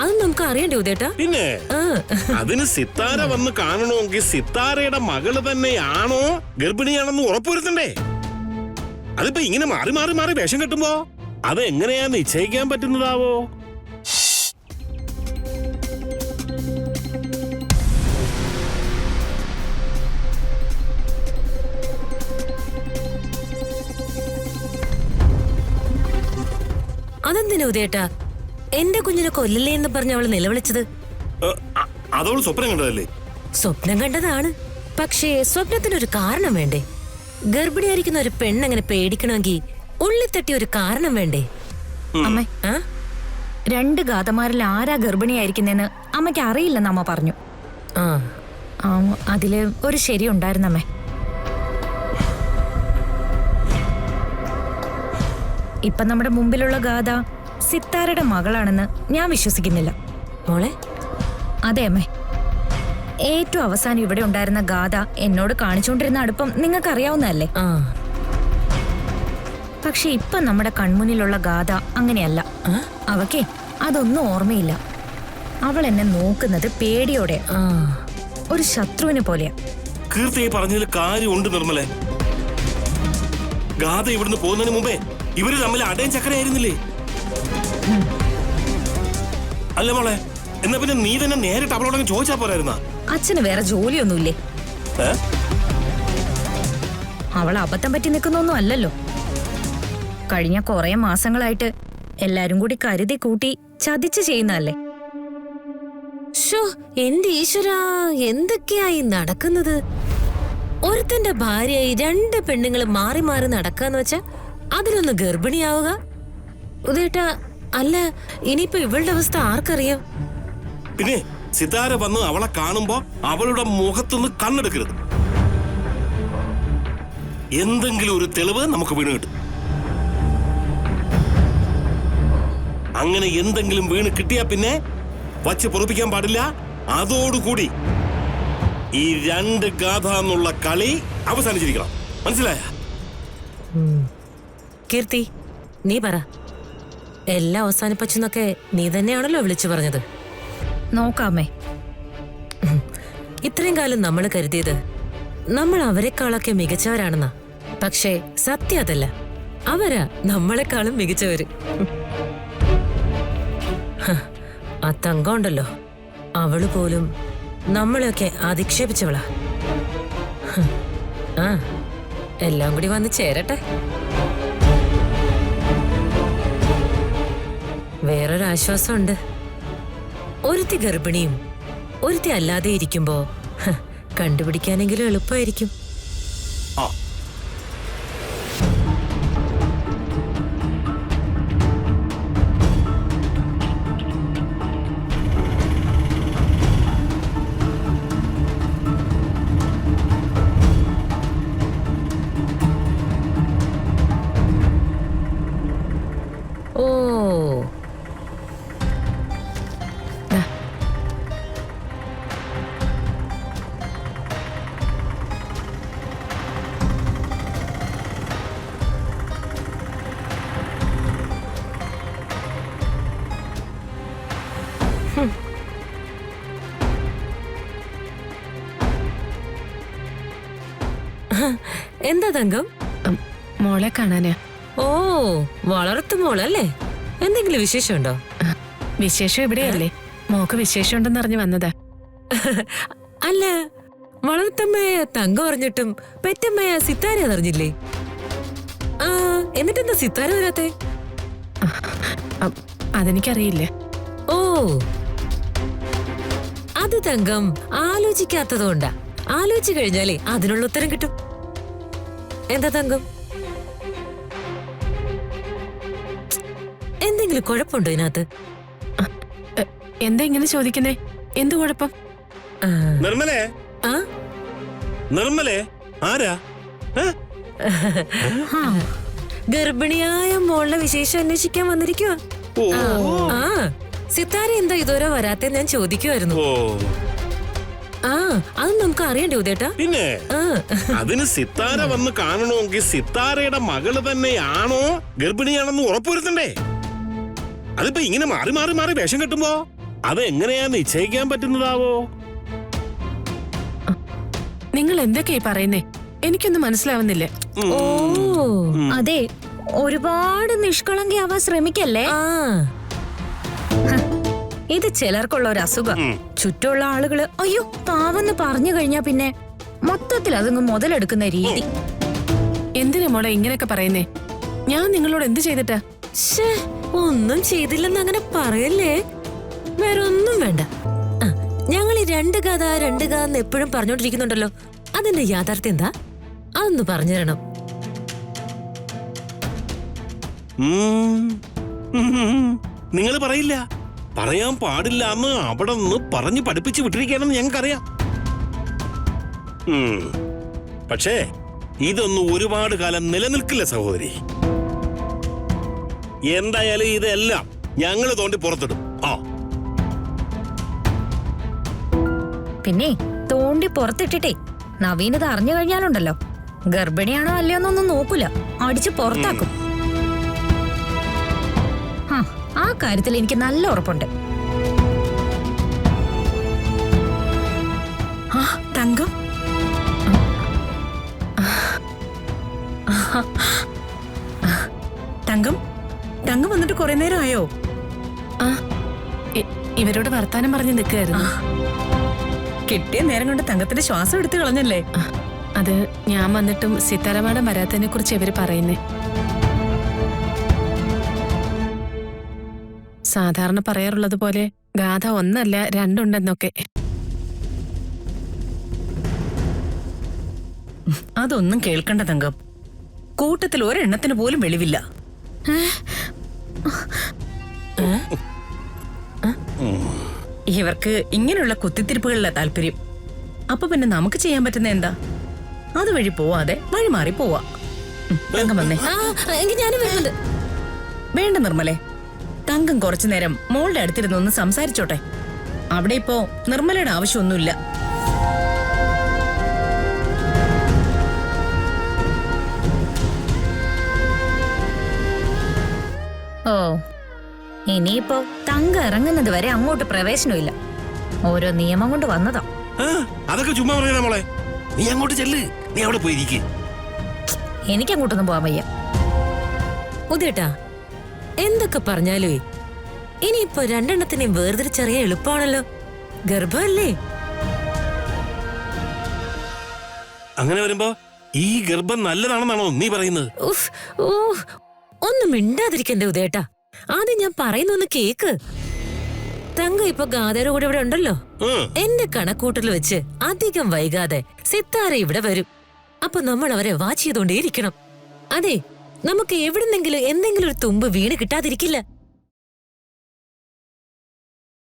അത് നമുക്ക് അറിയണ്ടേ ഉദേട്ടാ? പിന്നെ അതിന് സിത്താര വന്ന് കാണണമെങ്കിൽ സിത്താരയുടെ മകള് തന്നെയാണോ ഗർഭിണിയാണെന്ന് ഉറപ്പുവരുത്തണ്ടേ? അതിപ്പോ ഇങ്ങനെ മാറി മാറി മാറി വേഷം കെട്ടുമ്പോ അത് എങ്ങനെയാ നിശ്ചയിക്കാൻ പറ്റുന്നതാവോ? അതെന്തിനാ ഉദേട്ടാ എന്റെ കുഞ്ഞിനെ കൊല്ലല്ലേ എന്ന് പറഞ്ഞ അവള് നിലവിളിച്ചത്? അതോള് സ്വപ്നം കണ്ടതല്ലേ? സ്വപ്നം കണ്ടതാണ്. പക്ഷേ സ്വപ്നത്തിനൊരു കാരണം വേണ്ടേ? ഗർഭിണിയായിരിക്കുന്ന ഒരു പെണ്ണെങ്ങനെ പേടിക്കണമെങ്കിൽ ഉള്ളിൽ തട്ടിയ ഒരു കാരണം വേണ്ടേ? അമ്മ, 2 ഗാതമാരിൽ ആരാ ഗർഭിണിയായിരിക്കുന്നെന്ന് അമ്മയ്ക്ക് അറിയില്ലെന്ന് അമ്മ പറഞ്ഞു. അതില് ഒരു ശരി ഉണ്ടായിരുന്നമ്മേ. ഇപ്പൊ നമ്മുടെ മുമ്പിലുള്ള ഗാഥ സിത്താരയുടെ മകളാണെന്ന് ഞാൻ വിശ്വസിക്കുന്നില്ല. മോളെ? അതെ അമ്മേ. ഏറ്റവും അവസാനം ഇവിടെ ഉണ്ടായിരുന്ന ഗാഥ എന്നോട് കാണിച്ചുകൊണ്ടിരുന്ന അടുപ്പം നിങ്ങൾക്ക് അറിയാവുന്നതല്ലേ? പക്ഷെ ഇപ്പൊ നമ്മുടെ കൺമുന്നിലുള്ള ഗാഥ അങ്ങനെയല്ല. അവക്കേ അതൊന്നും ഓർമ്മയില്ല. അവൾ എന്നെ നോക്കുന്നത് പേടിയോടെ, ഒരു ശത്രുവിനെ പോലെയാ. കീർത്തി പറഞ്ഞതിൽ കാര്യമുണ്ട് നിർമ്മലേ. ഗാഥ ഇവിടുന്ന് പോകുന്നതിന് മുമ്പേ ഇവര് തമ്മിൽ അടയും ചക്കരയായിരുന്നില്ലേ? അല്ല മോളെ, എന്നാ പിന്നെ നീ തന്നെ നേരിട്ട് അവളോടൊക്കെ ചോദിച്ചാ പോരായിരുന്ന? അച്ഛന് വേറെ ജോലിയൊന്നുമില്ലേ? അവൾ അബദ്ധം പറ്റി നിൽക്കുന്നൊന്നും അല്ലല്ലോ. കഴിഞ്ഞ കുറെ മാസങ്ങളായിട്ട് എല്ലാരും കൂടി കരുതി കൂട്ടി ചതിച്ച് ചെയ്യുന്നതല്ലേ? എന്റെ ഈശ്വരാ, എന്തൊക്കെയായി നടക്കുന്നത്? ഒരുത്തന്റെ ഭാര്യയായി 2 പെണ്ണുങ്ങള് മാറി മാറി നടക്കാന്ന് വെച്ചാ അതിലൊന്ന് ഗർഭിണിയാവുക. ഉദേട്ടാ, അല്ല ഇനിയിപ്പോ ഇവളുടെ അവസ്ഥ ആർക്കറിയാം? പിന്നെ സിതാര വന്ന് അവളെ കാണുമ്പോ അവളുടെ മുഖത്തുനിന്ന് കണ്ണെടുക്കരുത്. എന്തെങ്കിലും ഒരു തെളിവ് നമുക്ക് വീണ് കിട്ടും. അങ്ങനെ എന്തെങ്കിലും വീണ് കിട്ടിയാ പിന്നെ വച്ച് പൊറപ്പിക്കാൻ പാടില്ല. അതോടുകൂടി ഈ 2 ഗാഥ എന്നുള്ള കളി അവസാനിച്ചിരിക്കണം. മനസ്സിലായ? കീർത്തി, നീ പറ. എല്ലാം അവസാനിപ്പിച്ചെന്നൊക്കെ നീ തന്നെയാണല്ലോ വിളിച്ചു പറഞ്ഞത്. നോക്കാമേ, ഇത്രയും കാലം നമ്മൾ കരുതിയത് നമ്മൾ അവരെക്കാളൊക്കെ മികച്ചവരാണെന്നാ. പക്ഷേ സത്യം അതല്ല. അവരാ നമ്മളെക്കാളും മികച്ചവര്. ആ തങ്കം ഉണ്ടല്ലോ, അവള് പോലും നമ്മളെയൊക്കെ അധിക്ഷേപിച്ചവളാ. എല്ലാം കൂടി വന്ന് ചേരട്ടെ. വേറൊരാശ്വാസമുണ്ട്. ഒരുത്തി ഗർഭിണിയും ഒരുത്തി അല്ലാതെ ഇരിക്കുമ്പോ കണ്ടുപിടിക്കാനെങ്കിലും എളുപ്പമായിരിക്കും. എന്താ തങ്കം? മോളെ കാണാനാ. ഓ, വളർത്തു മോളല്ലേ? എന്തെങ്കിലും വിശേഷമുണ്ടോ? വിശേഷം ഇവിടെയല്ലേ? മോക്ക് വിശേഷം ഉണ്ടെന്ന് അറിഞ്ഞു വന്നതാ. അല്ല, വളർത്തമ്മയെ തങ്കം അറിഞ്ഞിട്ടും പെറ്റമ്മയെ സിത്താര അറിഞ്ഞില്ലേ? എന്നിട്ടെന്താ സിത്താര വരാത്തെ? അതെനിക്കറിയില്ലേ. ഓ, അത് തങ്കം ആലോചിക്കാത്തതുകൊണ്ടാ. ആലോചിച്ചു കഴിഞ്ഞാലേ അതിനുള്ള ഉത്തരം കിട്ടും. എന്താ തങ്കം, എന്തെങ്കിലും കുഴപ്പമുണ്ടോ ഇതിനകത്ത്? എന്താ ഇങ്ങനെ ചോദിക്കുന്നേ? എന്ത് കുഴപ്പം? നിർമ്മലേ, നിർമ്മലേ, ആരാ? ഗർഭിണിയായ മോളുടെ വിശേഷം അന്വേഷിക്കാൻ വന്നിരിക്കുവാ. സിത്താര എന്താ ഇതുവരെ വരാത്തെ ഞാൻ ചോദിക്കുമായിരുന്നു. അത് നമുക്ക് അറിയണ്ടേ ഉദേട്ടാ? പിന്നെ അതിന് സിത്താര വന്ന് കാണണമെങ്കിൽ സിത്താരയുടെ മകള് തന്നെയാണോ ഗർഭിണിയാണെന്ന് ഉറപ്പുവരുത്തണ്ടേ? അതിപ്പോ ഇങ്ങനെ മാറി മാറി മാറി വേഷം കെട്ടുമ്പോ അത് എങ്ങനെയാ നിശ്ചയിക്കാൻ പറ്റുന്നതാവോ? നിങ്ങൾ എന്തൊക്കെയായി പറയുന്നേ? എനിക്കൊന്നും മനസ്സിലാവുന്നില്ല. ഓ അതെ, ഒരുപാട് നിഷ്കളങ്കയാവാൻ ശ്രമിക്കല്ലേ. ആ ഇത് ചിലർക്കുള്ള ഒരു അസുഖം. ചുറ്റുമുള്ള ആളുകള് അയ്യോ പാവെന്ന് പറഞ്ഞു കഴിഞ്ഞാ പിന്നെ മൊത്തത്തിൽ അതങ്ങ് മുതലെടുക്കുന്ന രീതി. എന്തിനാ മോളെ ഇങ്ങനെയൊക്കെ പറയുന്നേ? ഞാൻ നിങ്ങളോട് എന്ത് ചെയ്തിട്ടാ? ശ്ശേ, ഒന്നും ചെയ്തില്ലെന്ന് അങ്ങനെ പറയല്ലേ. വേറെ ഒന്നും വേണ്ട. ഞങ്ങൾ ഈ രണ്ട് കഥ എന്ന് എപ്പോഴും പറഞ്ഞോണ്ടിരിക്കുന്നുണ്ടല്ലോ, അതിന്റെ യാഥാർത്ഥ്യം എന്താ? അതൊന്ന് പറഞ്ഞു തരണം. നിങ്ങൾ പറയില്ല, പറയാൻ പാടില്ല എന്ന് അവിടെ നിന്ന് പറഞ്ഞു പഠിപ്പിച്ച് വിട്ടിരിക്കുകയാണെന്ന് ഞങ്ങൾക്കറിയാം. പക്ഷേ ഇതൊന്നും ഒരുപാട് കാലം നിലനിൽക്കില്ല സഹോദരി. എന്തായാലും ഇതെല്ലാം ഞങ്ങൾ തോണ്ടി പുറത്തിടും. പിന്നെ തോണ്ടി പുറത്തിട്ടിട്ടേ നവീനത അറിഞ്ഞു കഴിഞ്ഞാലുണ്ടല്ലോ, ഗർഭിണിയാണോ അല്ലയോ എന്നൊന്നും നോക്കൂല, അടിച്ച് പുറത്താക്കും. ആ കാര്യത്തിൽ എനിക്ക് നല്ല ഉറപ്പുണ്ട്. തങ്കം, തങ്കം തങ്കം വന്നിട്ട് കുറെ നേരം ആയോ? ഇവരോട് വർത്താനം പറഞ്ഞ് നിൽക്കുകയായിരുന്നു. കിട്ടിയ നേരം കൊണ്ട് തങ്കത്തിന്റെ ശ്വാസം എടുത്തു കളഞ്ഞല്ലേ? അത് ഞാൻ വന്നിട്ടും സിത്താര മാഡം വരാത്തതിനെ കുറിച്ച് ഇവര് പറയുന്നേ. സാധാരണ പറയാറുള്ളത് പോലെ ഗാഥ ഒന്നല്ല രണ്ടുണ്ടെന്നൊക്കെ. അതൊന്നും കേൾക്കണ്ട തങ്കം. കൂട്ടത്തിൽ ഒരെണ്ണത്തിന് പോലും വെളിവില്ല. ഇവർക്ക് ഇങ്ങനെയുള്ള കുത്തിത്തിരിപ്പുകളിലെ താല്പര്യം. അപ്പൊ പിന്നെ നമുക്ക് ചെയ്യാൻ പറ്റുന്ന എന്താ? അതുവഴി പോവാതെ വഴി മാറി പോവാ. തങ്കം വന്നേ. എങ്കിൽ ഞാനും വരുന്നുണ്ട്. വേണ്ട നിർമ്മലേ, തങ്കം കുറച്ചു നേരം മോളുടെ അടുത്തിരുന്ന് ഒന്ന് സംസാരിച്ചോട്ടെ. അവിടെ ഇപ്പോ നിർമ്മലയുടെ ആവശ്യമൊന്നുമില്ല. ഓ, ഇനിയിപ്പോ തങ്കം ഇറങ്ങുന്നത് വരെ അങ്ങോട്ട് പ്രവേശനമില്ല. ഓരോ നിയമം കൊണ്ട് വന്നതാ. അതൊക്കെ ചുമ്മാ പറയാ മോളെ. നീ അങ്ങോട്ട് ചെല്ല്, നീ അവിടെ പോയിരിക്കും. എനിക്കങ്ങോട്ടൊന്നും പോവാൻ വയ്യ. ഉദേട്ടാ, എന്തൊക്കെ പറഞ്ഞാലേ ഇനിയിപ്പോ രണ്ടെണ്ണത്തിനെയും വേർതിരിച്ചറിയാൻ എളുപ്പമാണല്ലോ. ഗർഭമല്ലേ? അങ്ങനെ വരുമ്പോ ഈ ഗർഭം നല്ലതാണെന്നാണോ നീ പറയുന്നത്? ഒന്നും മിണ്ടാതിരിക്കണ്ടേ ഉദേട്ടാ. ആദ്യം ഞാൻ പറയുന്നൊന്ന് കേക്ക്. തങ്ക ഇപ്പൊ ഗാഥയുടെ കൂടെ ഇവിടെ ഉണ്ടല്ലോ. എന്റെ കണക്കൂട്ടൽ വെച്ച് അധികം വൈകാതെ സിത്താര ഇവിടെ വരും. അപ്പൊ നമ്മൾ അവരെ വാച്ച് ചെയ്തോണ്ടേയിരിക്കണം. അതെ, നമുക്ക് എവിടുന്നെങ്കിലും എന്തെങ്കിലും ഒരു തുമ്പ് വീണ് കിട്ടാതിരിക്കില്ല.